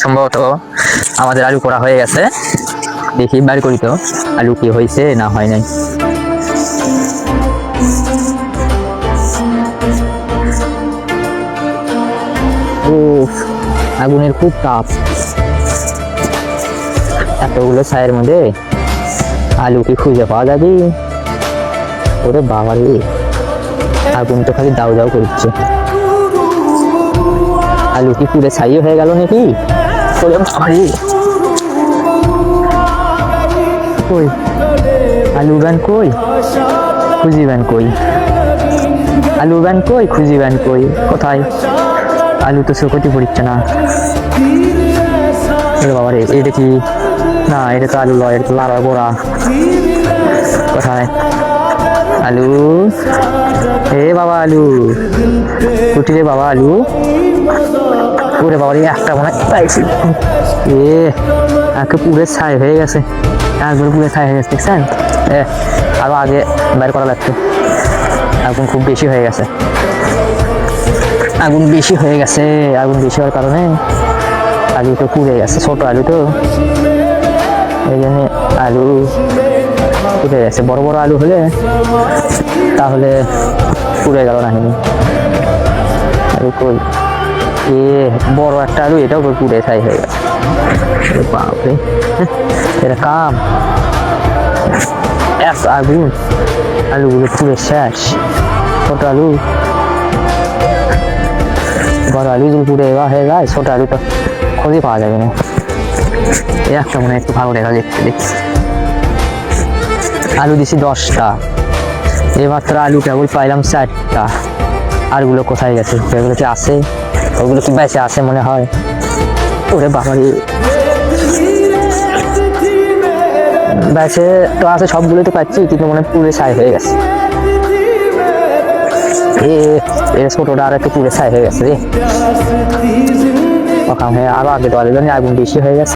সম্ভবত আমাদের আলু করা হয়ে গেছে। দেখি বার করি তো আলু কি হয়েছে না হয় নাই। ও, আগুনের খুব তাপ। এতগুলো ছায়ের মধ্যে আলু কি খুঁজে পাওয়া যাবে? ওরে বাবা রে, আগুন তো খালি দাউ দাউ করছে। আলু কি পুরে ছাই হয়ে গেল নাকি? ওরে বাবা রে, কই আলু ব্যান কই, খুঁজি ব্যান কই, আলু ব্যান কই, খুঁজি ব্যান কই, কোথায়? আলু তো চোখটি পড়ছে না। বাবা রে, এটা কি? না, এটা তো আলু লয়, এটা তো লাড়া গোড়া। কোথায় আলু? হে বাবা আলু, কুটি রে বাবা আলু। ওরে বাবা রে, একটা মনে পাইছি। একে পুরে ছাই হয়ে গেছে, একবার পুরে ছাই হয়ে গেছে, দেখছেন? আরো আগে বের করা লাগতো। আগুন খুব বেশি হয়ে গেছে, আগুন বেশি হয়ে গেছে। আগুন বেশি হওয়ার কারণে আলু তো পুড়ে গেছে, ছোট আলু তো, এই জন্য আলু পুড়ে গেছে। বড় বড় আলু হলে তাহলে পুড়ে গেল না। আলু কই? বড় একটা আলু, এটাও পুড়ে ছাই হয়ে গেছে। বাপরে, এটা কাম। এত আগুন, আলুগুলো পুড়ে শেষ। ছোট আলু, বড় আলু যদি পুড়ে হয়ে যায়, ছোট আলু তো খুঁজে পাওয়া যাবে না। একটা মনে একটু ভালো দেখা দেখতে দেখছি। আলু দিছি 10টা, এমাত্র আলু কেবল পাইলাম 4টা। আরগুলো কোথায় গেছে? ওগুলো কি আছে? ওগুলো কি বেঁচে আছে মনে হয়? ওরে বাবারে, বেঁচে তো আছে, সবগুলো তো পাচ্ছি, কিন্তু মনে পুরে ছাই হয়ে গেছে। ছোটটা আর একটু পুরে ছাই হয়ে গেছে রে। আরো আগে তো আগুন বেশি হয়ে গেছে।